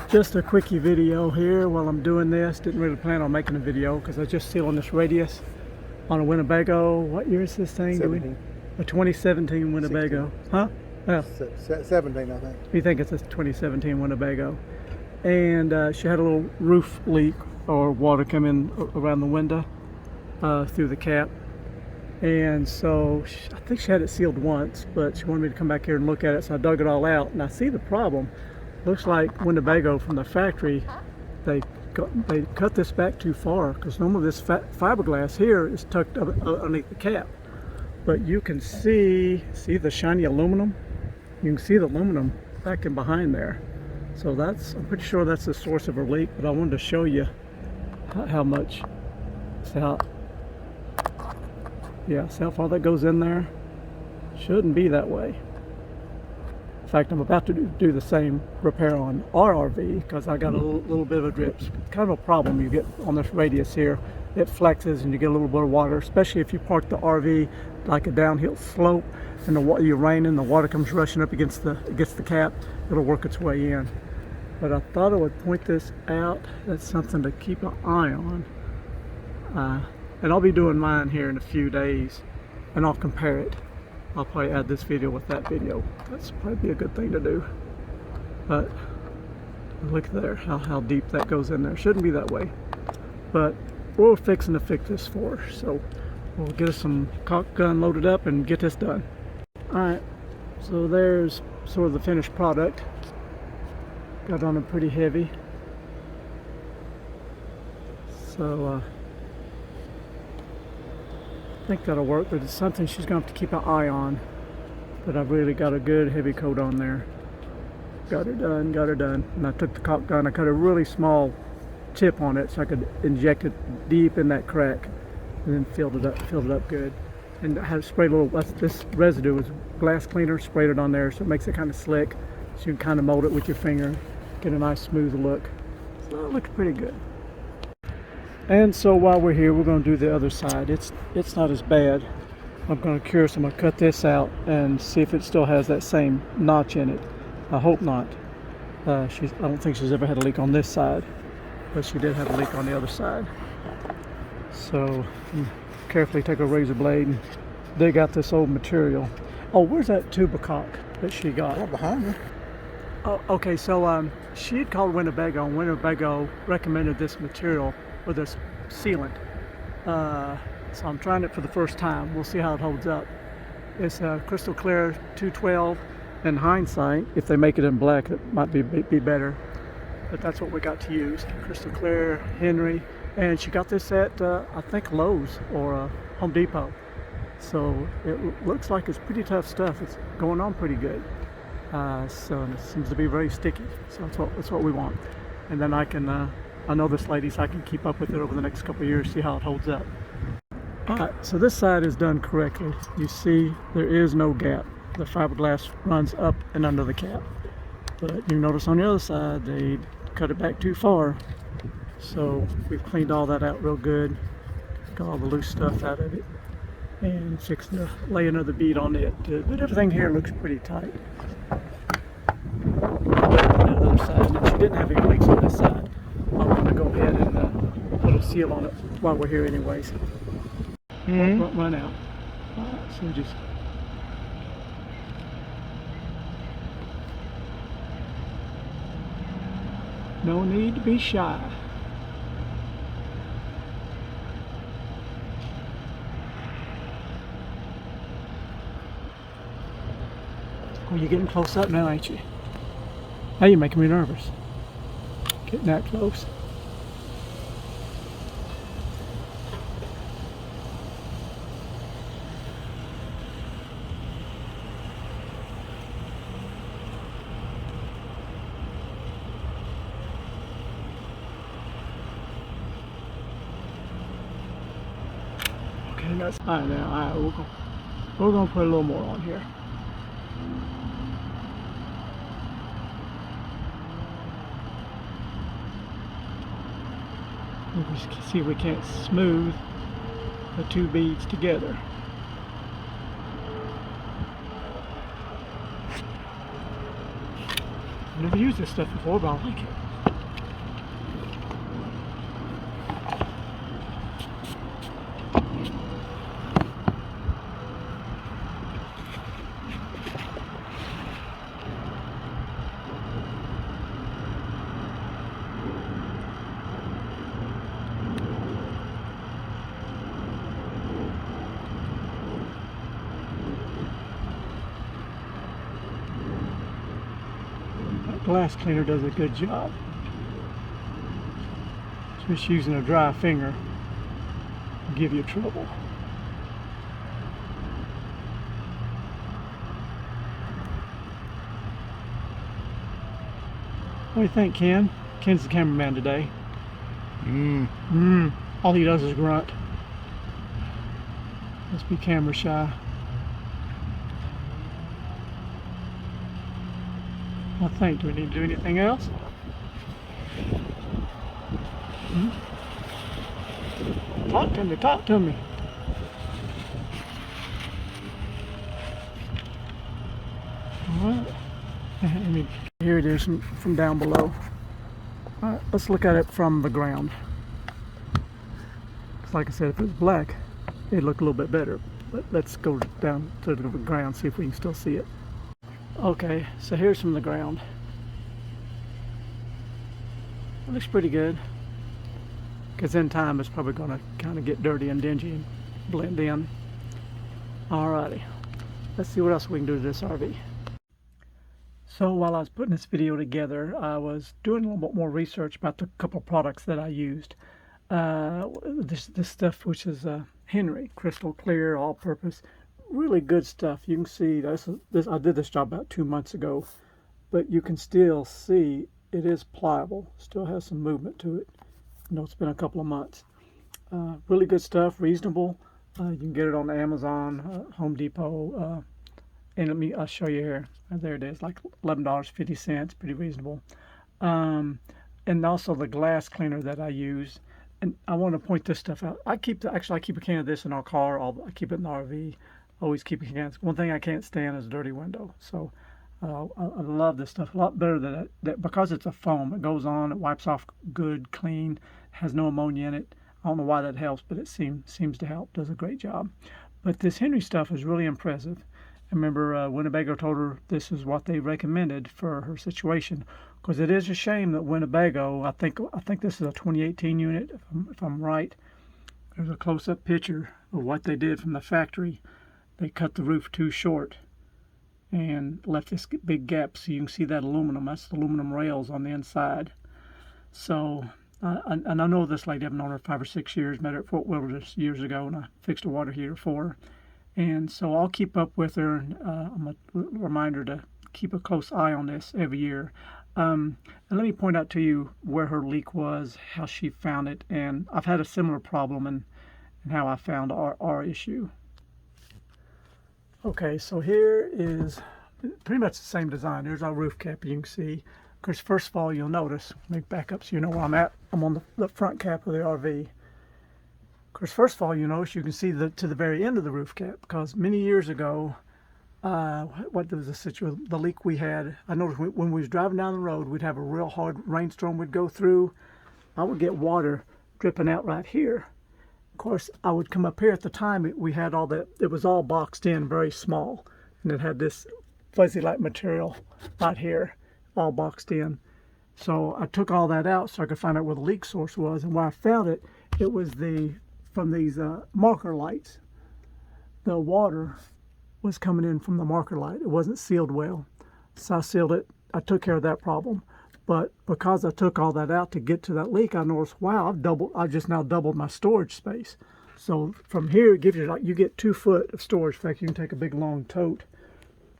Just a quickie video here while I'm doing this. Didn't really plan on making a video because I was just sealing this radius on a Winnebago. What year is this thing? 17. A 2017 Winnebago. 16. Huh? Yeah. 17, I think. You think it's a 2017 Winnebago. And she had a little roof leak or water come in around the window through the cap. And so I think she had it sealed once, but she wanted me to come back here and look at it. So I dug it all out and I see the problem. Looks like Winnebago from the factory, they cut this back too far because normally this fiberglass here is tucked up underneath the cap. But you can see the shiny aluminum. You can see the aluminum back in behind there. So I'm pretty sure that's the source of her leak. But I wanted to show you how much. See how far that goes in there. Shouldn't be that way. In fact, I'm about to do the same repair on our RV because I got a little bit of a drip. It's kind of a problem you get on this radius here. It flexes and you get a little bit of water, especially if you park the RV like a downhill slope and you're raining, the water comes rushing up against the cap. It'll work its way in. But I thought I would point this out. That's something to keep an eye on. And I'll be doing mine here in a few days and I'll compare it. I'll probably add this video with that video. That's probably a good thing to do. But look there, how deep that goes in there. Shouldn't be that way. But we're fixing to fix this for her. So we'll get us some caulk gun loaded up and get this done. Alright, so there's sort of the finished product. Got on it pretty heavy. So I think that'll work, but it's something she's going to have to keep an eye on. But I've really got a good heavy coat on there. Got her done. And I took the caulk gun, I cut a really small tip on it so I could inject it deep in that crack and then filled it up good. And I had sprayed a little, this residue was glass cleaner, sprayed it on there so it makes it kind of slick. So you can kind of mold it with your finger, get a nice smooth look. So it looks pretty good. And so while we're here, we're going to do the other side. It's not as bad. I'm going to curious. I'm going to cut this out and see if it still has that same notch in it. I hope not. I don't think she's ever had a leak on this side, but she did have a leak on the other side. So carefully take a razor blade and dig out this old material. Oh, where's that tube of caulk that she got? Right behind me. Oh, okay. So she had called Winnebago, and Winnebago recommended this material for this sealant. So I'm trying it for the first time. We'll see how it holds up. It's a crystal clear 212. In hindsight, if they make it in black, it might be better. But that's what we got to use. Crystal clear, Henry. And she got this at, I think, Lowe's or Home Depot. So it looks like it's pretty tough stuff. It's going on pretty good. So it seems to be very sticky. So that's what we want. And then I know this lady, so I can keep up with it over the next couple of years, see how it holds up. Alright, so this side is done correctly. You see there is no gap. The fiberglass runs up and under the cap. But you notice on the other side, they cut it back too far. So we've cleaned all that out real good. Got all the loose stuff out of it. And fixing to lay another bead on it. But everything here looks pretty tight. The other side, and she didn't have any leaks on this side. I'm going to go ahead and put a seal on it while we're here anyways. Run out. So just no need to be shy. Oh, you're getting close up now, ain't you? Now you're making me nervous. Getting that close. Okay, that's fine now. Alright, we're gonna put a little more on here. We see we can't smooth the two beads together. I've never used this stuff before, but I like it. glass cleaner does a good job. Just using a dry finger will give you trouble. What do you think, Ken? Ken's the cameraman today. All he does is grunt. Must be camera shy. I think, do we need to do anything else? Talk to me, talk to me. All right. Let me, here it is from down below. All right, let's look at it from the ground. Like I said, if it was black, it'd look a little bit better. But let's go down to the ground, see if we can still see it. Okay, so here's from the ground. It looks pretty good. Because in time, it's probably going to kind of get dirty and dingy and blend in. Alrighty, let's see what else we can do to this RV. So while I was putting this video together, I was doing a little bit more research about the couple of products that I used. This stuff, which is Henry crystal clear all-purpose, really good stuff. You can see this. I did this job about 2 months ago, but you can still see it is pliable. Still has some movement to it. You know, it's been a couple of months. Really good stuff, reasonable. You can get it on Amazon, Home Depot, and I'll show you here. There it is, like $11.50, pretty reasonable. And also the glass cleaner that I use. And I want to point this stuff out. I keep a can of this in our car. I keep it in the RV. Always keep a can. One thing I can't stand is a dirty window. So I love this stuff a lot better than that because it's a foam. It goes on. It wipes off good, clean. Has no ammonia in it. I don't know why that helps, but it seems to help. Does a great job. But this Henry stuff is really impressive. I remember Winnebago told her this is what they recommended for her situation, because it is a shame that Winnebago, I think this is a 2018 unit, if I'm right. There's a close-up picture of what they did from the factory. They cut the roof too short and left this big gap, so you can see that aluminum. That's the aluminum rails on the inside. So, and I know this lady. I've known her 5 or 6 years. Met her at Fort Wilderness years ago, and I fixed a water heater for her. And so I'll keep up with her, and I'm a reminder to keep a close eye on this every year. And let me point out to you where her leak was, how she found it, and I've had a similar problem and how I found our issue. Okay, so here is pretty much the same design. There's our roof cap, you can see. Of course, first of all, you'll notice, let me back up so you know where I'm at. I'm on the front cap of the RV. Of course, first of all, you notice you can see to the very end of the roof cap, because many years ago, what was the situation? The leak we had, I noticed when we was driving down the road, we'd have a real hard rainstorm would go through. I would get water dripping out right here. Of course, I would come up here. At the time, we had all that, it was all boxed in very small, and it had this fuzzy-like material right here, all boxed in. So I took all that out so I could find out where the leak source was, and where I found it, it was from these marker lights. The water was coming in from the marker light. It wasn't sealed well. So I sealed it. I took care of that problem. But because I took all that out to get to that leak, I noticed, wow, I've just now doubled my storage space. So from here, it gives you, like, you get 2 foot of storage. In fact, you can take a big long tote,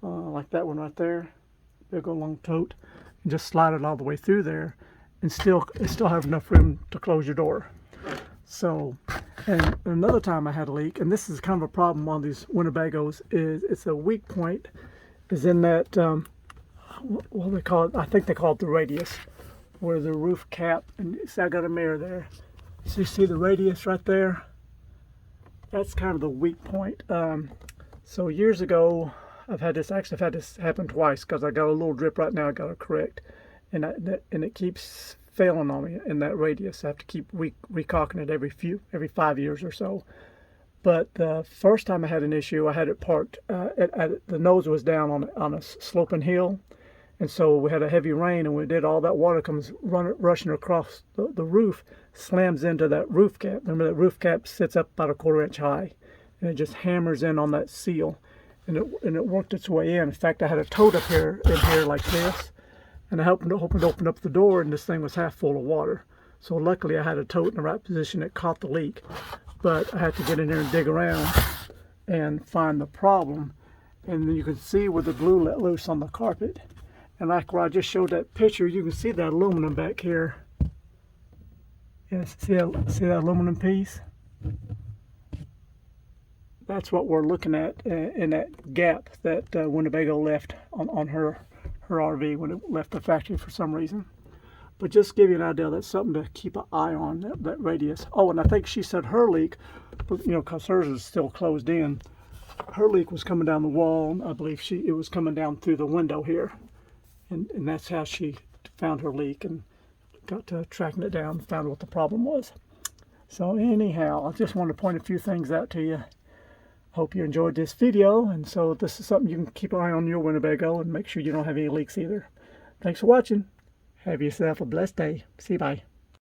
like that one right there, big old long tote, and just slide it all the way through there, and still have enough room to close your door. So, and another time I had a leak, and this is kind of a problem on these Winnebagos, is it's a weak point, is in that, what do they call it? I think they call it the radius, where the roof cap, and see, I got a mirror there. So you see the radius right there? That's kind of the weak point. So years ago, I've had this happen twice, because I got a little drip right now I got to correct, and it keeps failing on me in that radius. I have to keep recocking it every 5 years or so. But the first time I had an issue, I had it parked, the nose was down on a sloping hill, and so we had a heavy rain, and we did all that water comes rushing across the roof, slams into that roof cap. Remember, that roof cap sits up about a 1/4 inch high, and it just hammers in on that seal, and it worked its way in. In fact, I had a tote up here like this, and I happened to open up the door, and this thing was half full of water. So luckily I had a tote in the right position that caught the leak, but I had to get in there and dig around and find the problem. And then you can see where the glue let loose on the carpet. And like where I just showed that picture, you can see that aluminum back here. Yes, see that aluminum piece? That's what we're looking at in that gap that Winnebago left on her RV when it left the factory for some reason. But just to give you an idea, that's something to keep an eye on, that radius. Oh, and I think she said her leak, you know, because hers is still closed in, her leak was coming down the wall. I believe it was coming down through the window here. And that's how she found her leak and got to tracking it down and found what the problem was. So anyhow, I just wanted to point a few things out to you. Hope you enjoyed this video, and so this is something you can keep an eye on your Winnebago and make sure you don't have any leaks either. Thanks for watching. Have yourself a blessed day. See you, bye.